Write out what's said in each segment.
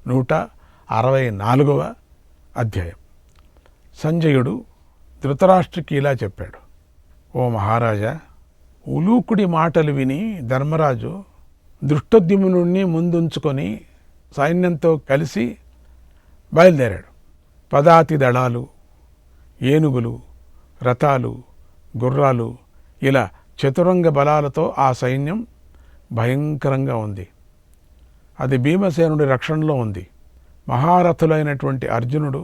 164వ అధ్యాయం. సంజయుడు ధృతరాష్ట్రుకి ఇలా చెప్పాడు: ఓ మహారాజా, ఉలూకుడి మాటలు విని ధర్మరాజు దృష్టద్యుమ్నుడిని ముందుంచుకొని సైన్యంతో కలిసి బయలుదేరాడు. పదాతి దళాలు, ఏనుగులు, రథాలు, గుర్రాలు, ఇలా చతురంగ బలాలతో ఆ సైన్యం భయంకరంగా ఉంది. అది భీమసేనుడి రక్షణలో ఉంది. మహారథులైనటువంటి అర్జునుడు,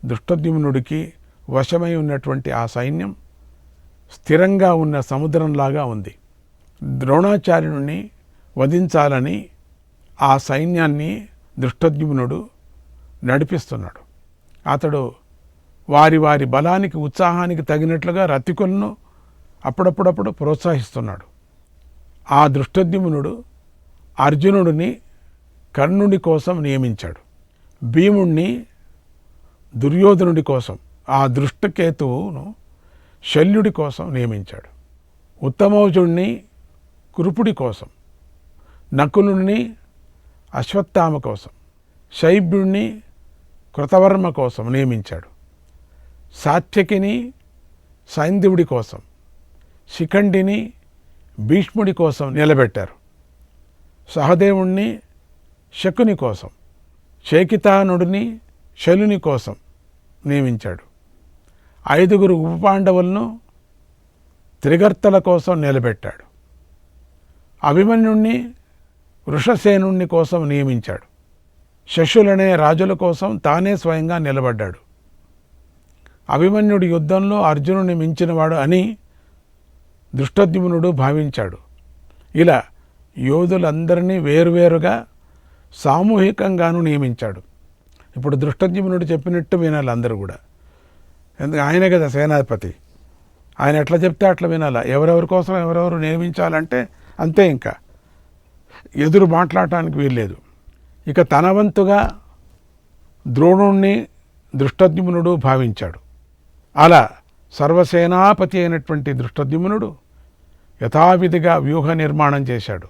దృష్టద్యుమ్నుడికి వశమై ఉన్నటువంటి ఆ సైన్యం స్థిరంగా ఉన్న సముద్రంలాగా ఉంది. ద్రోణాచార్యుని వధించాలని ఆ సైన్యాన్ని దృష్టద్యుమ్నుడు నడిపిస్తున్నాడు. అతడు వారి వారి బలానికి, ఉత్సాహానికి తగినట్లుగా రతికులను అప్పుడప్పుడప్పుడు ప్రోత్సహిస్తున్నాడు. ఆ దృష్టద్యుమ్నుడు అర్జునుడిని కర్ణుడి కోసం నియమించాడు. భీముణ్ణి దుర్యోధనుడి కోసం, ఆ దృష్టకేతువును శల్యుడి కోసం నియమించాడు. ఉత్తమౌజుణ్ణి కృపుడి కోసం, నకులుణ్ణి అశ్వత్థామ కోసం, శైబ్యుణ్ణి కృతవర్మ కోసం నియమించాడు. సాత్యకిని సైంధవుడి కోసం, శిఖండిని భీష్ముడి కోసం నిలబెట్టారు. సహదేవుణ్ణి శకుని కోసం, శేకితానుడిని శలుని కోసం నియమించాడు. 5 ఉపపాండవులను త్రిగర్తల కోసం నిలబెట్టాడు. అభిమన్యుణ్ణి వృషసేనుణ్ణి కోసం నియమించాడు. శశులనే రాజుల కోసం తానే స్వయంగా నిలబడ్డాడు. అభిమన్యుడి యుద్ధంలో అర్జునుడిని మించినవాడు అని దృష్టద్యుమ్నుడు భావించాడు. ఇలా యోధులందరినీ వేరువేరుగా సామూహికంగాను నియమించాడు. ఇప్పుడు దృష్టద్యుమ్నుడు చెప్పినట్టు వినాలి అందరూ కూడా. ఎందుకు ఆయనే కదా సేనాధిపతి. ఆయన ఎట్లా చెప్తే అట్లా వినాలా. ఎవరెవరి కోసం ఎవరెవరు నియమించాలంటే అంతే, ఇంకా ఎదురు మాట్లాడటానికి వీల్లేదు. ఇక తన వంతుగా ద్రోణుణ్ణి దృష్టద్యుమ్నుడు భావించాడు. అలా సర్వసేనాపతి అయినటువంటి దృష్టద్యుమ్నుడు యథావిధిగా వ్యూహ నిర్మాణం చేశాడు.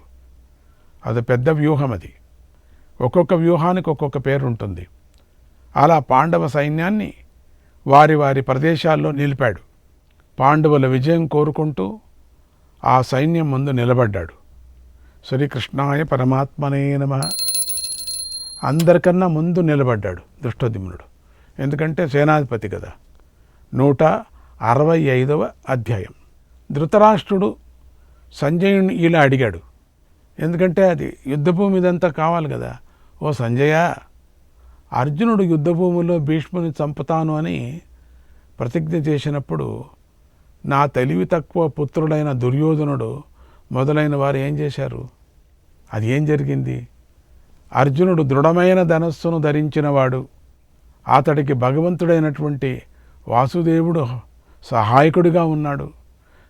అది పెద్ద వ్యూహం. అది ఒక్కొక్క వ్యూహానికి ఒక్కొక్క పేరు ఉంటుంది. అలా పాండవ సైన్యాన్ని వారి వారి ప్రదేశాల్లో నిలిపాడు. పాండవుల విజయం కోరుకుంటూ ఆ సైన్యం ముందు నిలబడ్డాడు. శ్రీకృష్ణాయ పరమాత్మనే నమః. అందరికన్నా ముందు నిలబడ్డాడు దృష్టద్యుమ్నుడు. ఎందుకంటే సేనాధిపతి కదా. 165వ అధ్యాయం. ధృతరాష్ట్రుడు సంజయుని ఇలా అడిగాడు. ఎందుకంటే అది యుద్ధభూమి ఇదంతా కావాలి కదా. ఓ సంజయ, అర్జునుడు యుద్ధభూమిలో భీష్ముని చంపుతాను అని ప్రతిజ్ఞ చేసినప్పుడు నా తెలివి తక్కువ పుత్రుడైన దుర్యోధనుడు మొదలైన వారు ఏం చేశారు? అది ఏం జరిగింది? అర్జునుడు దృఢమైన ధనస్సును ధరించినవాడు. అతడికి భగవంతుడైనటువంటి వాసుదేవుడు సహాయకుడిగా ఉన్నాడు.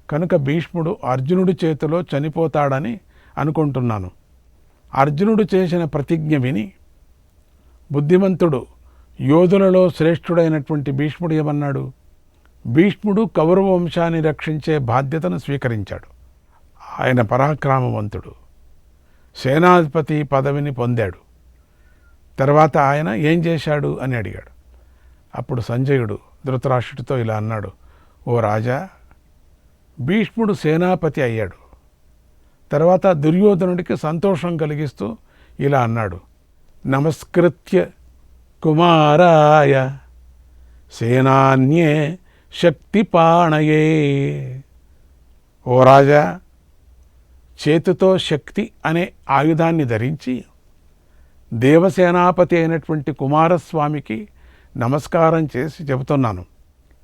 కనుక భీష్ముడు అర్జునుడి చేతిలో చనిపోతాడని అనుకుంటున్నాను. అర్జునుడు చేసిన ప్రతిజ్ఞ విని బుద్ధిమంతుడు, యోధులలో శ్రేష్ఠుడైనటువంటి భీష్ముడు ఏమన్నాడు? భీష్ముడు కౌరవ వంశాన్ని రక్షించే బాధ్యతను స్వీకరించాడు. ఆయన పరాక్రమవంతుడు, సేనాధిపతి పదవిని పొందాడు. తర్వాత ఆయన ఏం చేశాడు అని అడిగాడు. అప్పుడు సంజయుడు ధృతరాష్ట్రుడితో ఇలా అన్నాడు: ఓ రాజా, భీష్ముడు సేనాపతి అయ్యాడు. తర్వాత దుర్యోధనుడికి సంతోషం కలిగిస్తూ ఇలా అన్నాడు: నమస్కృత్య కుమారాయ సేనాన్యే శక్తిపాణయే. ఓ రాజా, చేతితో శక్తి అనే ఆయుధాన్ని ధరించి దేవసేనాపతి అయినటువంటి కుమారస్వామికి నమస్కారం చేసి చెబుతున్నాను,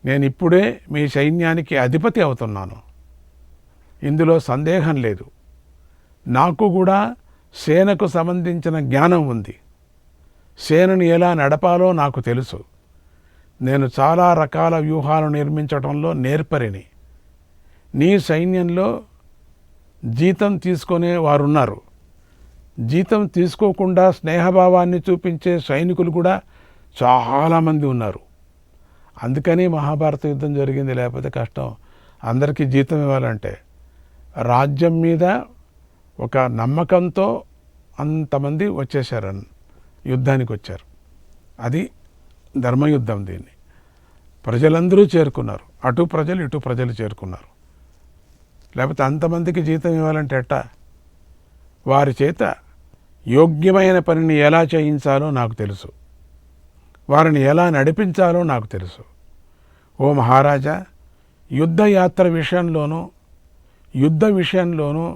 నేను ఇప్పుడే మీ సైన్యానికి అధిపతి అవుతున్నాను. ఇందులో సందేహం లేదు. నాకు కూడా సేనకు సంబంధించిన జ్ఞానం ఉంది. సేనను ఎలా నడపాలో నాకు తెలుసు. నేను చాలా రకాల వ్యూహాలు నిర్మించడంలో నేర్పరిని. నీ సైన్యంలో జీతం తీసుకునే వారున్నారు. జీతం తీసుకోకుండా స్నేహభావాన్ని చూపించే సైనికులు కూడా చాలామంది ఉన్నారు. అందుకని మహాభారత యుద్ధం జరిగింది. లేకపోతే కష్టం. అందరికీ జీతం ఇవ్వాలంటే రాజ్యం మీద ఒక నమ్మకంతో అంతమంది వచ్చేశారు. యుద్ధానికి వచ్చారు. అది ధర్మయుద్ధం. దీన్ని ప్రజలందరూ చేరుకున్నారు. అటు ప్రజలు ఇటు ప్రజలు చేరుకున్నారు. లేకపోతే అంతమందికి జీతం ఇవ్వాలంటే ఎట్టా? వారి చేత యోగ్యమైన పనిని ఎలా చేయించాలో నాకు తెలుసు, వారిని ఎలా నడిపించాలో నాకు తెలుసు. ఓ మహారాజా, యుద్ధయాత్ర విషయంలోనూ యుద్ధ విషయంలోనూ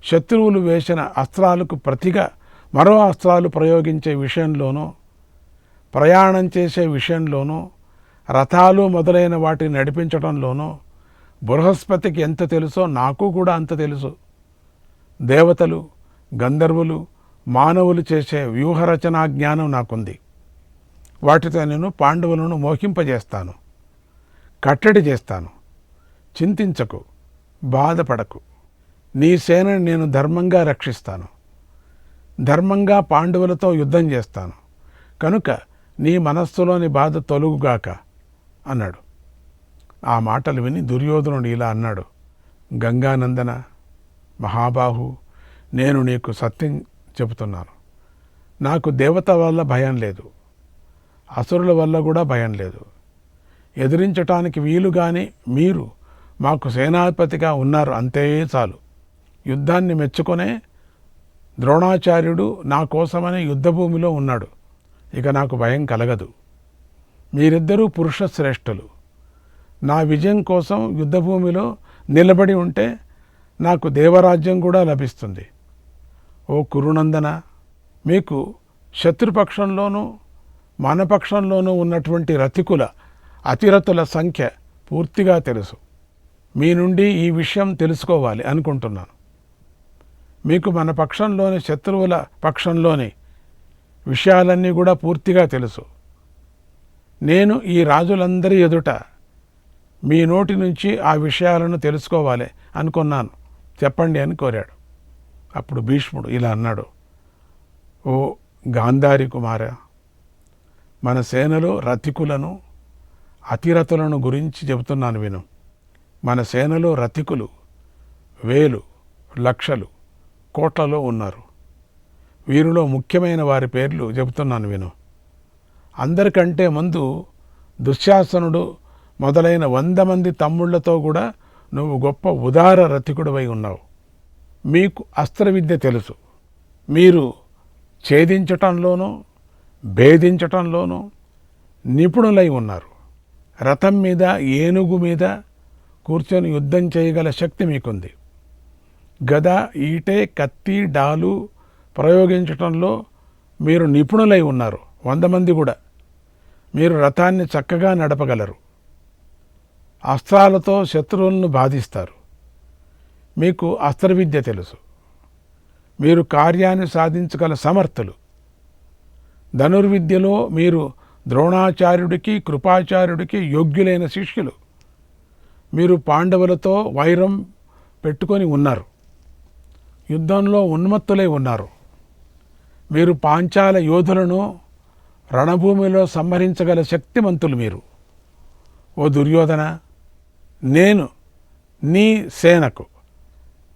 శత్రువులు వేసిన అస్త్రాలకు ప్రతిగా మరో అస్త్రాలు ప్రయోగించే విషయంలోనూ, ప్రయాణం చేసే విషయంలోనూ, రథాలు మొదలైన వాటిని నడిపించడంలోనూ బృహస్పతికి ఎంత తెలుసో నాకు కూడా అంత తెలుసు. దేవతలు, గంధర్వులు, మానవులు చేసే వ్యూహరచనా జ్ఞానం నాకుంది. వాటితో నేను పాండవులను మోహింపజేస్తాను, కట్టడి చేస్తాను. చింతించకు, బాధపడకు. నీ సేనని నేను ధర్మంగా రక్షిస్తాను, ధర్మంగా పాండవులతో యుద్ధం చేస్తాను. కనుక నీ మనస్సులోని బాధ తొలుగుగాక అన్నాడు. ఆ మాటలు విని దుర్యోధనుడు ఇలా అన్నాడు: గంగానందన, మహాబాహు, నేను నీకు సత్యం చెబుతున్నాను. నాకు దేవత వల్ల భయం లేదు, అసురుల వల్ల కూడా భయం లేదు. ఎదిరించటానికి వీలుగాని మీరు మాకు సేనాధిపతిగా ఉన్నారు, అంతే చాలు. యుద్ధాన్ని మెచ్చుకొనే ద్రోణాచార్యుడు నా కోసమనే యుద్ధభూమిలో ఉన్నాడు. ఇక నాకు భయం కలగదు. మీరిద్దరూ పురుష శ్రేష్ఠులు. నా విజయం కోసం యుద్ధభూమిలో నిలబడి ఉంటే నాకు దేవరాజ్యం కూడా లభిస్తుంది. ఓ కురునందన, మీకు శత్రుపక్షంలోనూ మనపక్షంలోనూ ఉన్నటువంటి రతికుల, అతిరతుల సంఖ్య పూర్తిగా తెలుసు. మీ నుండి ఈ విషయం తెలుసుకోవాలి అనుకుంటున్నాను. మీకు మన పక్షంలోని శత్రువుల పక్షంలోని విషయాలన్నీ కూడా పూర్తిగా తెలుసు. నేను ఈ రాజులందరి ఎదుట మీ నోటి నుంచి ఆ విషయాలను తెలుసుకోవాలి అనుకున్నాను, చెప్పండి అని కోరాడు. అప్పుడు భీష్ముడు ఇలా అన్నాడు: ఓ గాంధారి కుమార, మన సేనలో రతికులను, అతిరతులను గురించి చెబుతున్నాను విను. మన సేనలో రతికులు వేలు, లక్షలు, కోట్లలో ఉన్నారు. వీరిలో ముఖ్యమైన వారి పేర్లు చెబుతున్నాను విను. అందరికంటే ముందు దుశ్శాసనుడు మొదలైన 100 మంది తమ్ముళ్లతో కూడా నువ్వు గొప్ప ఉదార రతికుడివై ఉన్నావు. మీకు అస్త్రవిద్య తెలుసు. మీరు ఛేదించటంలోనూ భేదించటంలోనూ నిపుణులై ఉన్నారు. రథం మీద, ఏనుగు మీద కూర్చొని యుద్ధం చేయగల శక్తి మీకుంది. గద, ఈటె, కత్తి, డాలు ప్రయోగించటంలో మీరు నిపుణులై ఉన్నారు. 100 మంది కూడా. మీరు రథాన్ని చక్కగా నడపగలరు. అస్త్రాలతో శత్రువులను బాధిస్తారు. మీకు అస్త్రవిద్య తెలుసు. మీరు కార్యాన్ని సాధించగల సమర్థులు. ధనుర్విద్యలో మీరు ద్రోణాచార్యుడికి, కృపాచార్యుడికి యోగ్యులైన శిష్యులు. మీరు పాండవులతో వైరం పెట్టుకొని ఉన్నారు. యుద్ధంలో ఉన్మత్తులై ఉన్నారు. మీరు పాంచాల యోధులను రణభూమిలో సంహరించగల శక్తిమంతులు మీరు. ఓ దుర్యోధన, నేను నీ సేనకు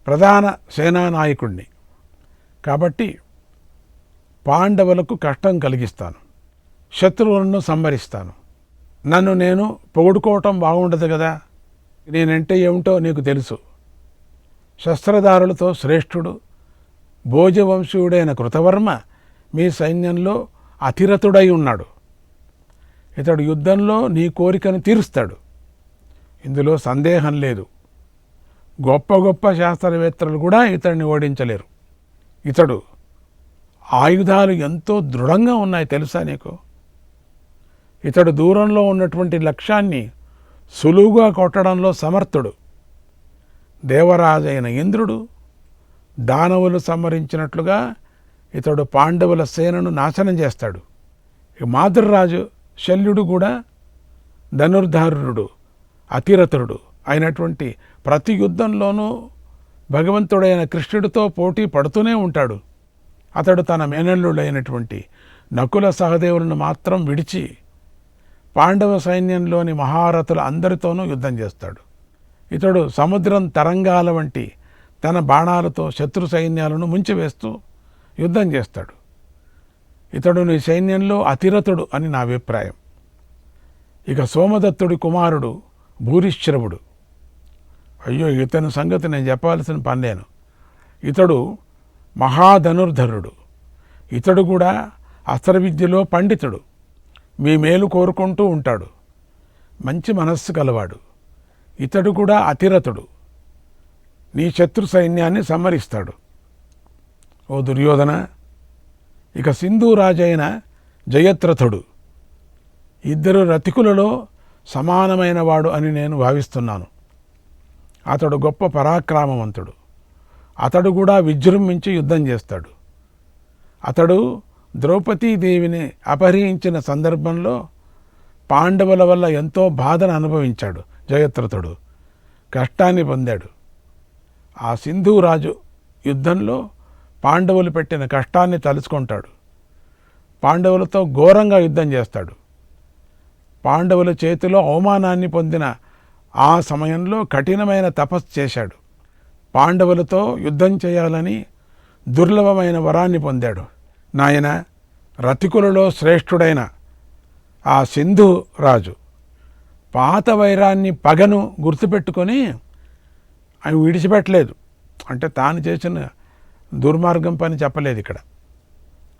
ప్రధాన సేనానాయకుడిని కాబట్టి పాండవులకు కష్టం కలిగిస్తాను, శత్రువులను సంహరిస్తాను. నన్ను నేను పొగుడుకోవటం బాగుండదు కదా. నేనంటే ఏమిటో నీకు తెలుసు. శస్త్రధారులతో శ్రేష్ఠుడు, భోజవంశీయుడైన కృతవర్మ మీ సైన్యంలో అతిరథుడై ఉన్నాడు. ఇతడు యుద్ధంలో నీ కోరికను తీరుస్తాడు, ఇందులో సందేహం లేదు. గొప్ప గొప్ప శాస్త్రవేత్తలు కూడా ఇతడిని ఓడించలేరు. ఇతడు ఆయుధాలు ఎంతో దృఢంగా ఉన్నాయి తెలుసా నీకు. ఇతడు దూరంలో ఉన్నటువంటి లక్ష్యాన్ని సులువుగా కొట్టడంలో సమర్థుడు. దేవరాజైన ఇంద్రుడు దానవులు సంహరించినట్లుగా ఇతడు పాండవుల సేనను నాశనం చేస్తాడు. మాతృరాజు శల్యుడు కూడా ధనుర్ధారుడు, అతిరథుడు అయినటువంటి ప్రతి యుద్ధంలోనూ భగవంతుడైన కృష్ణుడితో పోటీ పడుతూనే ఉంటాడు. అతడు తన మేనల్లుడైనటువంటి నకుల సహదేవులను మాత్రం విడిచి పాండవ సైన్యంలోని మహారథుల అందరితోనూ యుద్ధం చేస్తాడు. ఇతడు సముద్రం తరంగాల వంటి తన బాణాలతో శత్రు సైన్యాలను ముంచివేస్తూ యుద్ధం చేస్తాడు. ఇతడు నీ సైన్యంలో అతిరథుడు అని నా అభిప్రాయం. ఇక సోమదత్తుడి కుమారుడు భూరిశ్రవుడు. అయ్యో, ఇతని సంగతి నేను చెప్పాల్సిన పని లేను. ఇతడు మహాధనుర్ధరుడు. ఇతడు కూడా అస్త్ర విద్యలో పండితుడు. మీ మేలు కోరుకుంటూ ఉంటాడు. మంచి మనస్సు కలవాడు. ఇతడు కూడా అతిరథుడు. నీ శత్రు సైన్యాన్ని సంహరిస్తాడు. ఓ దుర్యోధన, ఇక సింధు రాజైన జయద్రథుడు. ఇద్దరు రతికులలో సమానమైన వాడు అని నేను భావిస్తున్నాను. అతడు గొప్ప పరాక్రమవంతుడు. అతడు కూడా విజృంభించి యుద్ధం చేస్తాడు. అతడు ద్రౌపదీదేవిని అపహరించిన సందర్భంలో పాండవుల వల్ల ఎంతో బాధను అనుభవించాడు. జయద్రథుడు కష్టాన్ని పొందాడు. ఆ సింధురాజు యుద్ధంలో పాండవులు పెట్టిన కష్టాన్ని తలుచుకుంటాడు. పాండవులతో ఘోరంగా యుద్ధం చేస్తాడు. పాండవుల చేతిలో అవమానాన్ని పొందిన ఆ సమయంలో కఠినమైన తపస్సు చేశాడు. పాండవులతో యుద్ధం చేయాలని దుర్లభమైన వరాన్ని పొందాడు. నాయన, రతికులలో శ్రేష్ఠుడైన ఆ సింధు రాజు పాత వైరాన్ని, పగను గుర్తుపెట్టుకొని అవి విడిచిపెట్టలేదు. అంటే తాను చేసిన దుర్మార్గం పని చెప్పలేదు ఇక్కడ.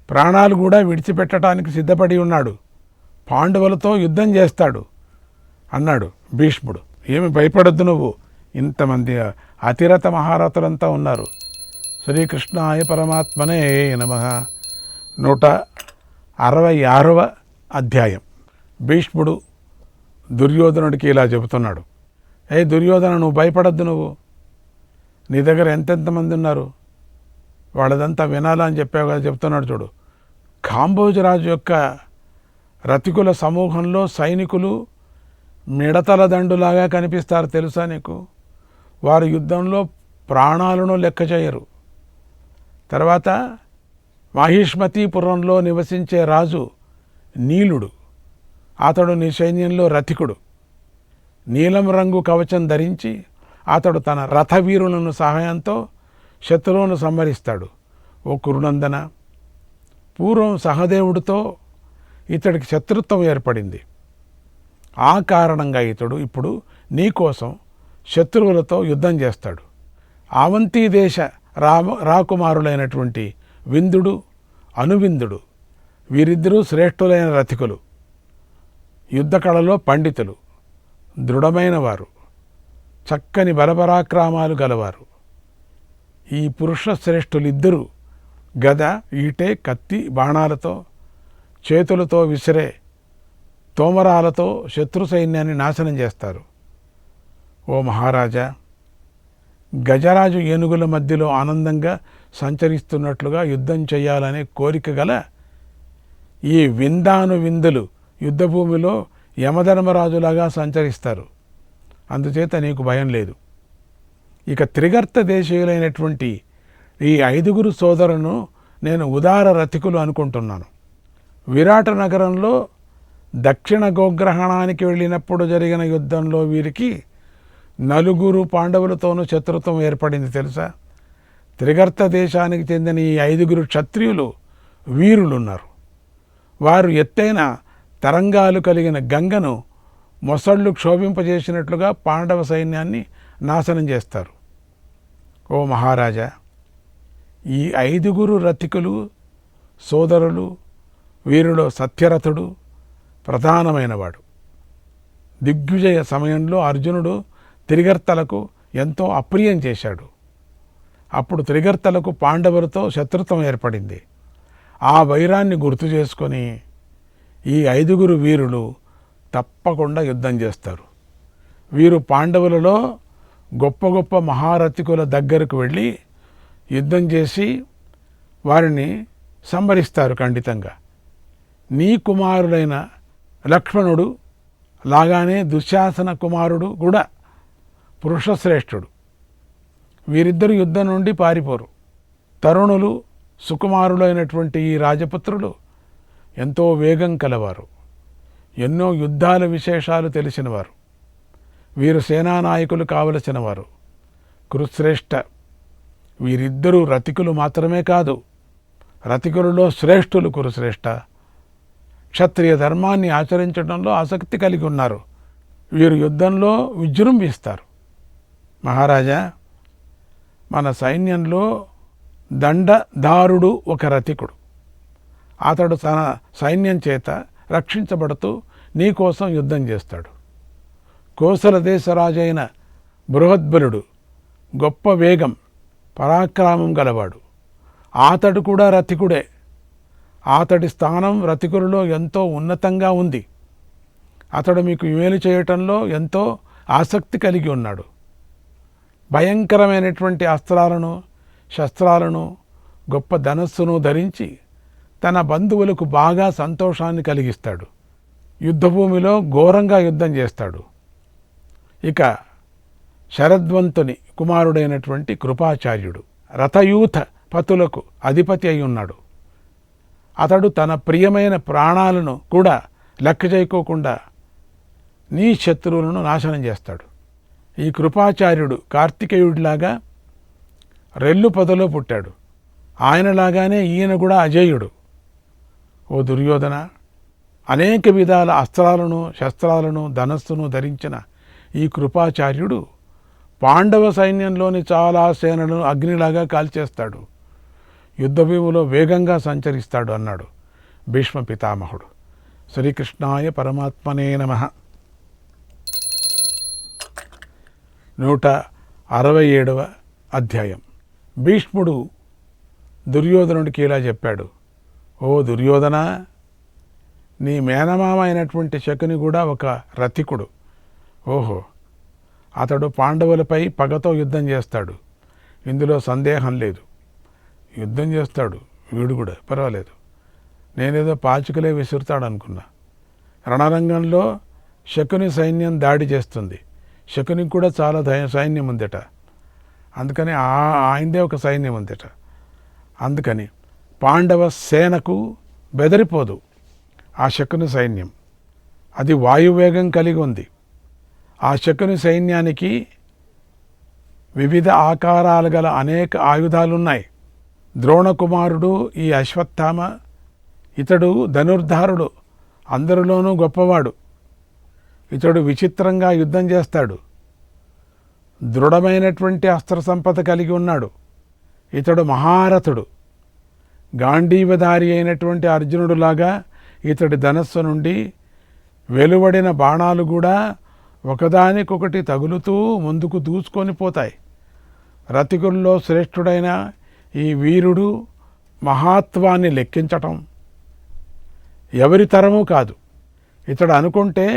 ప్రాణాలు కూడా విడిచిపెట్టడానికి సిద్ధపడి ఉన్నాడు. పాండవులతో యుద్ధం చేస్తాడు అన్నాడు భీష్ముడు. ఏమి భయపడద్దు నువ్వు, ఇంతమంది అతిరథ మహారథులంతా ఉన్నారు. శ్రీకృష్ణాయ పరమాత్మనే నమః. 166వ అధ్యాయం. భీష్ముడు దుర్యోధనుడికి ఇలా చెబుతున్నాడు. ఏ దుర్యోధన, నువ్వు భయపడద్దు. నువ్వు, నీ దగ్గర ఎంతెంతమంది ఉన్నారు, వాళ్ళదంతా వినాలా అని చెప్పావు కదా. చెప్తున్నాడు చూడు. కాంబోజరాజు యొక్క రతికుల సమూహంలో సైనికులు మిడతల దండులాగా కనిపిస్తారు, తెలుసా నీకు? వారు యుద్ధంలో ప్రాణాలను లెక్క చేయరు. తర్వాత మాహిష్మతీపురంలో నివసించే రాజు నీలుడు. అతడు నీ సైన్యంలో రథికుడు. నీలం రంగు కవచం ధరించి అతడు తన రథవీరులను సహాయంతో శత్రువును సంహరిస్తాడు. ఓ కురునందన, పూర్వం సహదేవుడితో ఇతడికి శత్రుత్వం ఏర్పడింది. ఆ కారణంగా ఇతడు ఇప్పుడు నీకోసం శత్రువులతో యుద్ధం చేస్తాడు. ఆవంతి దేశ రాకుమారులైనటువంటి విందుడు, అనువిందుడు, వీరిద్దరూ శ్రేష్ఠులైన రథికులు. యుద్ధకళలో పండితులు, దృఢమైన వారు, చక్కని బలపరాక్రమాలు గలవారు. ఈ పురుష శ్రేష్ఠులిద్దరూ గద, ఈటె, కత్తి, బాణాలతో, చేతులతో విసిరే తోమరాలతో శత్రు సైన్యాన్ని నాశనం చేస్తారు. ఓ మహారాజా, గజరాజు ఏనుగుల మధ్యలో ఆనందంగా సంచరిస్తున్నట్లుగా యుద్ధం చేయాలనే కోరిక గల ఈ విందాను విందులు యుద్ధభూమిలో యమధర్మరాజులాగా సంచరిస్తారు. అందుచేత నీకు భయం లేదు. ఇక త్రిగర్త దేశీయులైనటువంటి ఈ 5 సోదరులను నేను ఉదార రథికులు అనుకుంటున్నాను. విరాట నగరంలో దక్షిణ గోగ్రహణానికి వెళ్ళినప్పుడు జరిగిన యుద్ధంలో వీరికి 4 పాండవులతోనూ శత్రుత్వం ఏర్పడింది, తెలుసా? త్రిగర్త దేశానికి చెందిన ఈ 5 క్షత్రియులు వీరులున్నారు. వారు ఎత్తైన తరంగాలు కలిగిన గంగను మొసళ్ళు క్షోభింపజేసినట్లుగా పాండవ సైన్యాన్ని నాశనం చేస్తారు. ఓ మహారాజా, ఈ 5 రథికులు సోదరులు, వీరిలో సత్యరథుడు ప్రధానమైనవాడు. దిగ్విజయ సమయంలో అర్జునుడు త్రిగర్తలకు ఎంతో అప్రియం చేశాడు. అప్పుడు త్రిగర్తలకు పాండవులతో శత్రుత్వం ఏర్పడింది. ఆ వైరాన్ని గుర్తు చేసుకొని ఈ 5 వీరులు తప్పకుండా యుద్ధం చేస్తారు. వీరు పాండవులలో గొప్ప గొప్ప మహారథికుల దగ్గరకు వెళ్ళి యుద్ధం చేసి వారిని సంహరిస్తారు ఖండితంగా. నీ కుమారుడైన లక్ష్మణుడు లాగానే దుశ్శాసన కుమారుడు కూడా పురుషశ్రేష్ఠుడు. వీరిద్దరు యుద్ధం నుండి పారిపోరు. తరుణులు, సుకుమారులైనటువంటి ఈ రాజపుత్రులు ఎంతో వేగం కలవారు. ఎన్నో యుద్ధాల విశేషాలు తెలిసినవారు. వీరు సేనానాయకులు కావలసిన వారు. కురుశ్రేష్ఠ వీరిద్దరూ రథికులు మాత్రమే కాదు, రతికులలో శ్రేష్ఠులు కురుశ్రేష్ఠ. క్షత్రియ ధర్మాన్ని ఆచరించడంలో ఆసక్తి కలిగి ఉన్నారు. వీరు యుద్ధంలో విజృంభిస్తారు. మహారాజా, మన సైన్యంలో దండదారుడు ఒక రతికుడు. అతడు తన సైన్యం చేత రక్షించబడుతూ నీ కోసం యుద్ధం చేస్తాడు. కోసల దేశరాజైన బృహద్బలుడు గొప్ప వేగం పరాక్రమం గలవాడు. అతడు కూడా రతికుడే. అతడి స్థానం రతికులలో ఎంతో ఉన్నతంగా ఉంది. అతడు మీకు మేలు చేయటంలో ఎంతో ఆసక్తి కలిగి ఉన్నాడు. భయంకరమైనటువంటి అస్త్రాలను, శస్త్రాలను, గొప్ప ధనస్సును ధరించి తన బంధువులకు బాగా సంతోషాన్ని కలిగిస్తాడు. యుద్ధభూమిలో ఘోరంగా యుద్ధం చేస్తాడు. ఇక శరద్వంతుని కుమారుడైనటువంటి కృపాచార్యుడు రథయూథ పతులకు అధిపతి అయి ఉన్నాడు. అతడు తన ప్రియమైన ప్రాణాలను కూడా లెక్క చేయకోకుండా నీ శత్రువులను నాశనం చేస్తాడు. ఈ కృపాచార్యుడు కార్తికేయుడిలాగా రెల్లు పొదలో పుట్టాడు. ఆయనలాగానే ఈయన కూడా అజేయుడు. ఓ దుర్యోధన, అనేక విధాల అస్త్రాలను, శస్త్రాలను, ధనస్సును ధరించిన ఈ కృపాచార్యుడు పాండవ సైన్యంలోని చాలా సేనలను అగ్నిలాగా కాల్చేస్తాడు. యుద్ధభూమిలో వేగంగా సంచరిస్తాడు అన్నాడు భీష్మ పితామహుడు. శ్రీకృష్ణాయ పరమాత్మనే నమః. 167వ అధ్యాయం. భీష్ముడు దుర్యోధనుడికి ఇలా చెప్పాడు. ఓ దుర్యోధన, నీ మేనమామ అయినటువంటి శకుని కూడా ఒక రతికుడు. ఓహో, అతడు పాండవులపై పగతో యుద్ధం చేస్తాడు. ఇందులో సందేహం లేదు. యుద్ధం చేస్తాడు వీడు కూడా, పర్వాలేదు. నేనేదో పాచికలే విసురుతాడు అనుకున్నా. రణరంగంలో శకుని సైన్యం దాడి చేస్తుంది. శకునికి కూడా చాలా సైన్యం ఉందట. అందుకని ఆయనదే ఒక సైన్యం ఉందట. అందుకని పాండవ సేనకు బెదరిపోదు ఆ శకుని సైన్యం. అది వాయువేగం కలిగి ఉంది. ఆ శకుని సైన్యానికి వివిధ ఆకారాలు గల అనేక ఆయుధాలున్నాయి. ద్రోణకుమారుడు ఈ అశ్వత్థామ, ఇతడు ధనుర్ధారుడు, అందరిలోనూ గొప్పవాడు. ఇతడు విచిత్రంగా యుద్ధం చేస్తాడు. దృఢమైనటువంటి అస్త్ర సంపద కలిగి ఉన్నాడు. ఇతడు మహారథుడు. గాంధీవధారి అయినటువంటి అర్జునుడులాగా ఇతడి ధనస్సు నుండి వెలువడిన బాణాలు కూడా ఒకదానికొకటి తగులుతూ ముందుకు దూసుకొని పోతాయి. రతికుల్లో శ్రేష్ఠుడైన ఈ వీరుడు మహాత్వాన్ని లెక్కించటం ఎవరి తరమూ కాదు. ఇతడు అనుకుంటే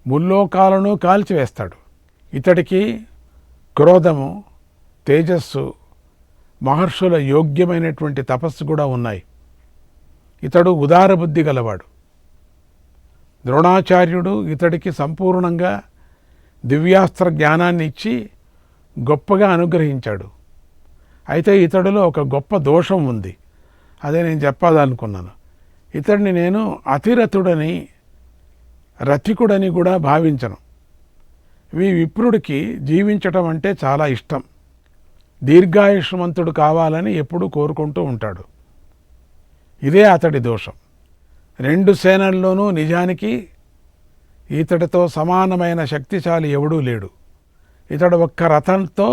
ముల్లోకాలను కాల్చివేస్తాడు. ఇతడికి క్రోధము, తేజస్సు, మహర్షుల యోగ్యమైనటువంటి తపస్సు కూడా ఉన్నాయి. ఇతడు ఉదార బుద్ధి గలవాడు. ద్రోణాచార్యుడు ఇతడికి సంపూర్ణంగా దివ్యాస్త్ర జ్ఞానాన్ని ఇచ్చి గొప్పగా అనుగ్రహించాడు. అయితే ఇతడిలో ఒక గొప్ప దోషం ఉంది. అదే నేను చెప్పాలనుకున్నాను. ఇతడిని నేను అతిరథుడని, రథికుడని కూడా భావించను. విప్రుడికి జీవించటం అంటే చాలా ఇష్టం. దీర్ఘాయుష్మంతుడు కావాలని ఎప్పుడూ కోరుకుంటూ ఉంటాడు. ఇదే అతడి దోషం. 2 సేనల్లోనూ నిజానికి ఇతడితో సమానమైన శక్తిశాలి ఎవడూ లేడు. ఇతడు ఒక్క రథంతో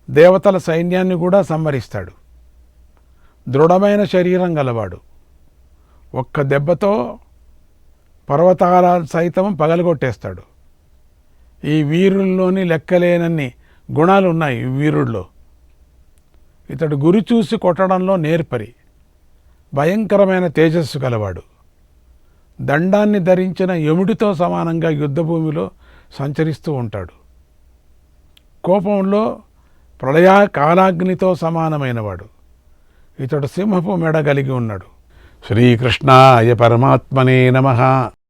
దేవతల సైన్యాన్ని కూడా సంహరిస్తాడు. దృఢమైన శరీరం గలవాడు. ఒక్క దెబ్బతో పర్వతాల సైతం పగలగొట్టేస్తాడు. ఈ వీరుల్లోని లెక్కలేనన్ని గుణాలు ఉన్నాయి ఈ వీరుల్లో. ఇతడు గురి చూసి కొట్టడంలో నేర్పరి. భయంకరమైన తేజస్సు గలవాడు. దండాన్ని ధరించిన యముడితో సమానంగా యుద్ధభూమిలో సంచరిస్తూ ఉంటాడు. కోపంలో ప్రళయకాలాగ్నితో సమానమైనవాడు. ఇతడు సింహపు మెడ కలిగి ఉన్నాడు. శ్రీకృష్ణాయ పరమాత్మనే నమః.